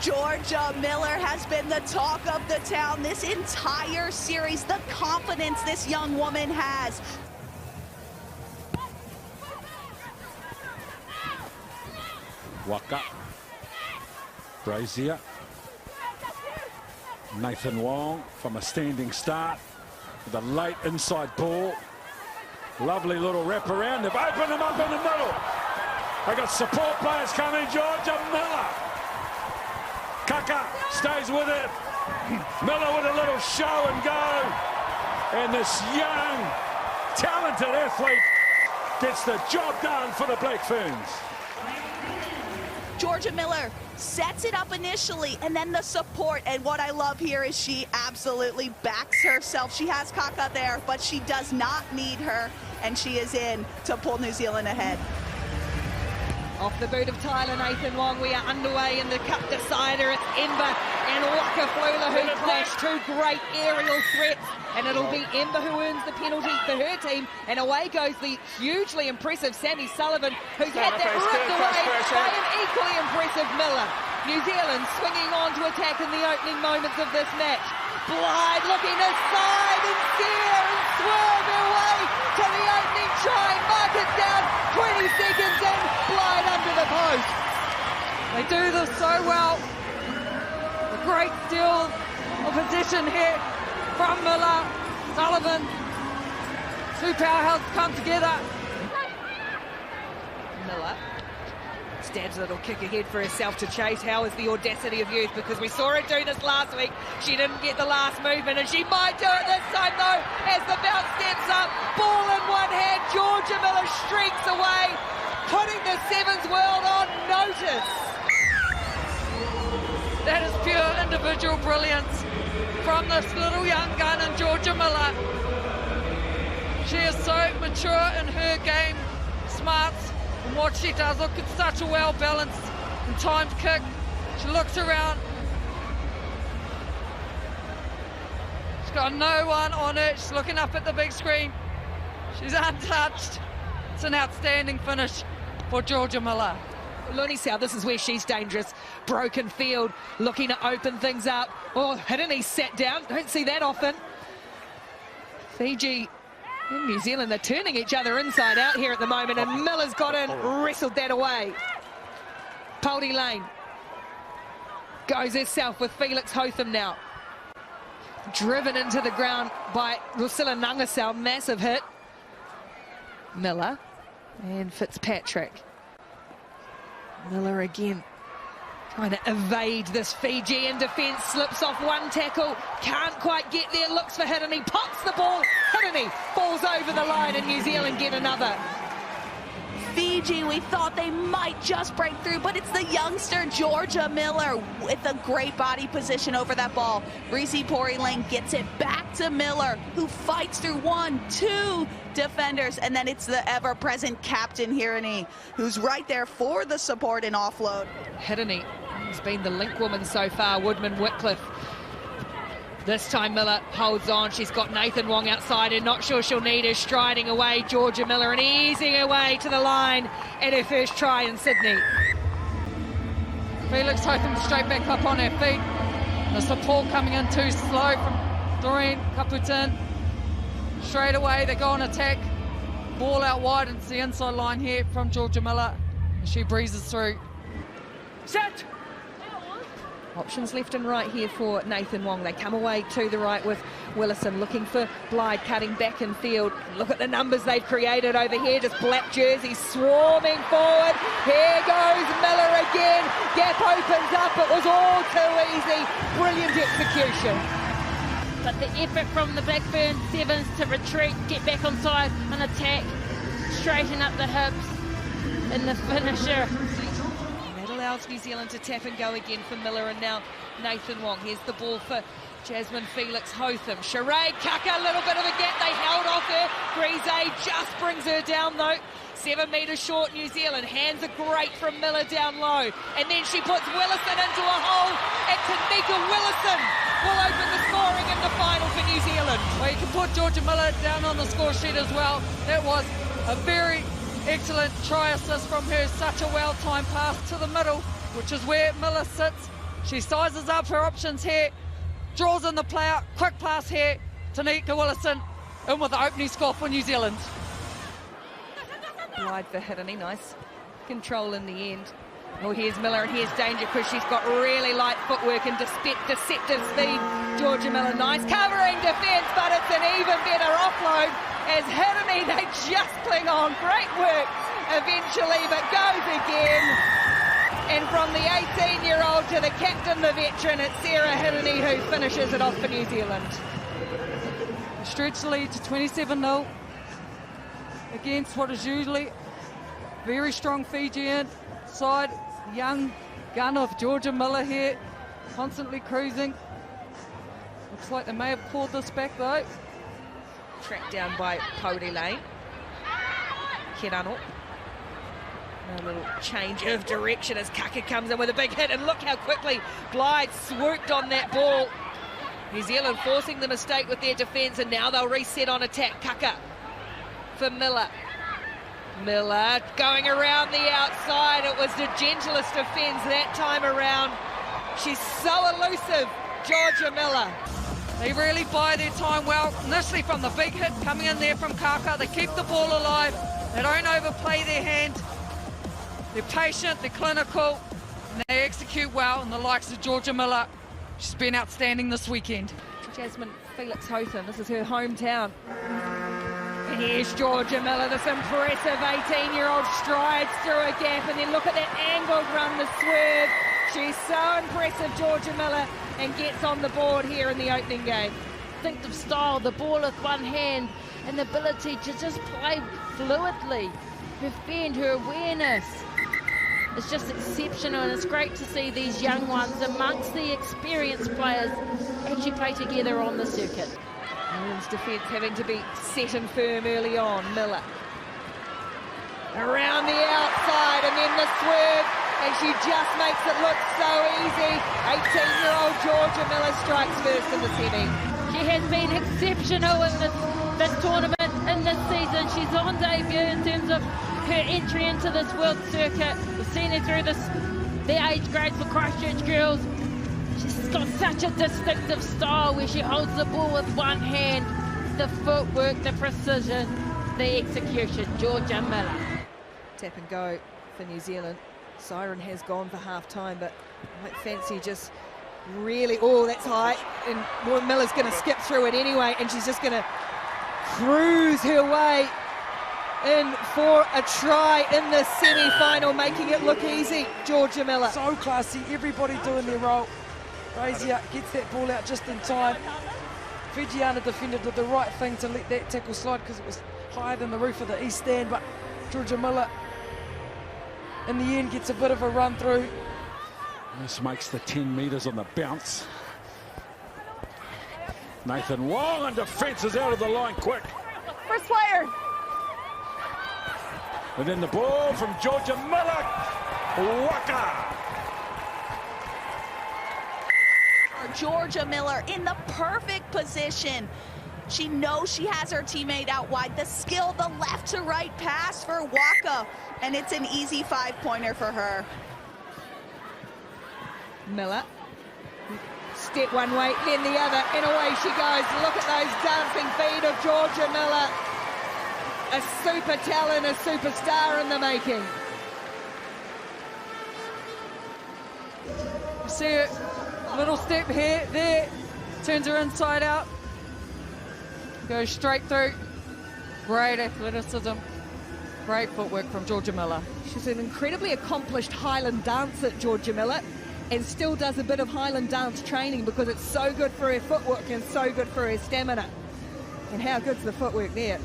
Jorja Miller has been the talk of the town this entire series. The confidence this young woman has. Waka. Brazier. Nathan Wong from a standing start with a late inside ball. Lovely little wrap around. They've opened them up in the middle. They got support players coming. Jorja Miller. Kaka stays with it. Miller with a little show and go. And this young, talented athlete gets the job done for the Black Ferns. Jorja Miller sets it up initially, and then the support. And what I love here is she absolutely backs herself. She has Kaka there, but she does not need her, and she is in to pull New Zealand ahead. Off the boot of Tyler Nathan Wong, we are underway in the cup decider. It's Ember and Waka Flula who clash, two great aerial threats, and it'll be Ember who earns the penalty for her team, and away goes the hugely impressive Sammy Sullivan, who's had that ripped away by an equally impressive Miller. New Zealand swinging on to attack in the opening moments of this match. Blythe looking aside and steer and swerve her way to the opening try. Mark it down, 20 seconds in, Blythe under the post. They do this so well. A great steal of position here from Miller, Sullivan. Two powerhouses come together. Miller stabs a little kick ahead for herself to chase. How is the audacity of youth? Because we saw her do this last week. She didn't get the last movement, and she might do it this time though, as the bounce steps up. Ball in one hand, Jorja Miller streaks away, putting the Sevens world on notice. That is pure individual brilliance from this little young gun in Jorja Miller. She is so mature in her game smarts and what she does. Look, it's such a well-balanced and timed kick. She looks around. She's got no one on her. She's looking up at the big screen. She's untouched. It's an outstanding finish for Jorja Miller. Looney South, this is where she's dangerous. Broken field, looking to open things up. Oh, Hidini sat down. Don't see that often. Fiji and New Zealand, they're turning each other inside out here at the moment, and Miller's got in, wrestled that away. Poldy Lane goes herself with Felix Hotham now. Driven into the ground by Rusilla Nangasau, massive hit. Miller and Fitzpatrick. Miller again, trying to evade this Fijian defence, slips off one tackle, can't quite get there, looks for Hidini, pops the ball, Hidini falls over the line, and New Zealand get another. Fiji, we thought they might just break through, but it's the youngster Jorja Miller with a great body position over that ball. Reese Pori-Lane gets it back to Miller, who fights through 1-2 defenders, and then it's the ever-present captain Hidini, who's right there for the support and offload. Hidini has been the link woman so far, Woodman Whitcliffe. This time Miller holds on. She's got Nathan Wong outside and not sure she'll need her, striding away Jorja Miller and easing her way to the line at her first try in Sydney. Felix Hotham straight back up on her feet. The support coming in too slow from Doreen Kaputin. Straight away they go on attack. Ball out wide, and it's the inside line here from Jorja Miller. And she breezes through. Set! Options left and right here for Nathan Wong. They come away to the right with Willison, looking for Blythe cutting back in field. Look at the numbers they've created over here, just black jerseys swarming forward. Here goes Miller again. Gap opens up, it was all too easy. Brilliant execution. But the effort from the Black Ferns Sevens to retreat, get back on side and attack, straighten up the hips, and the finisher. Allows New Zealand to tap and go again for Miller, and now Nathan Wong. Here's the ball for Jasmine Felix Hotham. Sheree Kaka, a little bit of a gap. They held off her. Grise just brings her down though. 7 metres short New Zealand. Hands are great from Miller down low. And then she puts Willison into a hole, and Tanika Willison will open the scoring in the final for New Zealand. Well, you can put Jorja Miller down on the score sheet as well. That was a very excellent try assist from her. Such a well-timed pass to the middle, which is where Miller sits. She sizes up her options here, draws in the play out, quick pass here to Nika Willison, in with the opening score for New Zealand. Wide for Hirini, nice control in the end. Oh, here's Miller, and here's danger because she's got really light footwork and deceptive speed. Jorja Miller, nice covering defence, but it's an even better offload as Hirini, they just cling on. Great work eventually, but goes again. And from the 18-year-old to the captain, the veteran, it's Sarah Hirini who finishes it off for New Zealand. Stretch lead to 27-0 against what is usually very strong Fijian side. Young gun of Jorja Miller here, constantly cruising. Looks like they may have pulled this back though. Tracked down by Pody Lane. Kirano. A little change of direction as Kaka comes in with a big hit, and look how quickly Glyde swooped on that ball. New Zealand forcing the mistake with their defence, and now they'll reset on attack. Kaka for Miller. Miller going around the outside. It was the gentlest defence that time around. She's so elusive, Jorja Miller. They really buy their time well, initially from the big hit coming in there from Kaka. They keep the ball alive. They don't overplay their hand. They're patient, they're clinical, and they execute well, and the likes of Jorja Miller, she's been outstanding this weekend. Jasmine Felix Houghton, this is her hometown. And here's Jorja Miller, this impressive 18-year-old strides through a gap, and then look at that angled run, the swerve. She's so impressive, Jorja Miller, and gets on the board here in the opening game. Instinctive style, the ball with one hand, and the ability to just play fluidly. Her fend, her awareness. It's just exceptional, and it's great to see these young ones amongst the experienced players actually play together on the circuit. Women's defence having to be set and firm early on. Miller around the outside, and then the swerve, and she just makes it look so easy. 18-year-old Jorja Miller strikes first in the semi. She has been exceptional in this tournament, in this season. She's on debut in terms of her entry into this world circuit. We've seen her through the age grades for Christchurch girls. She's got such a distinctive style where she holds the ball with one hand. The footwork, the precision, the execution. Jorja Miller. Tap and go for New Zealand. Siren has gone for half-time, but I might fancy just really... Oh, that's high. And Miller's going to skip through it anyway, and she's just going to cruise her way in for a try in the semi-final, making it look easy. Jorja Miller. So classy, everybody doing their role. Razia gets that ball out just in time. Fijian defender did the right thing to let that tackle slide because it was higher than the roof of the east stand, but Jorja Miller in the end gets a bit of a run through. This makes the 10 metres on the bounce. Nathan Wong, and defence is out of the line quick. First player. And then the ball from Jorja Miller. Waka. Jorja Miller in the perfect position. She knows she has her teammate out wide. The skill, the left to right pass for Waka, and it's an easy 5-pointer for her. Miller. Step one way, then the other, and away she goes. Look at those dancing feet of Jorja Miller. A super talent, a superstar in the making. You see it, little step here, there, turns her inside out, goes straight through. Great athleticism, great footwork from Jorja Miller. She's an incredibly accomplished Highland dancer, Jorja Miller, and still does a bit of Highland dance training because it's so good for her footwork and so good for her stamina. And how good's the footwork there?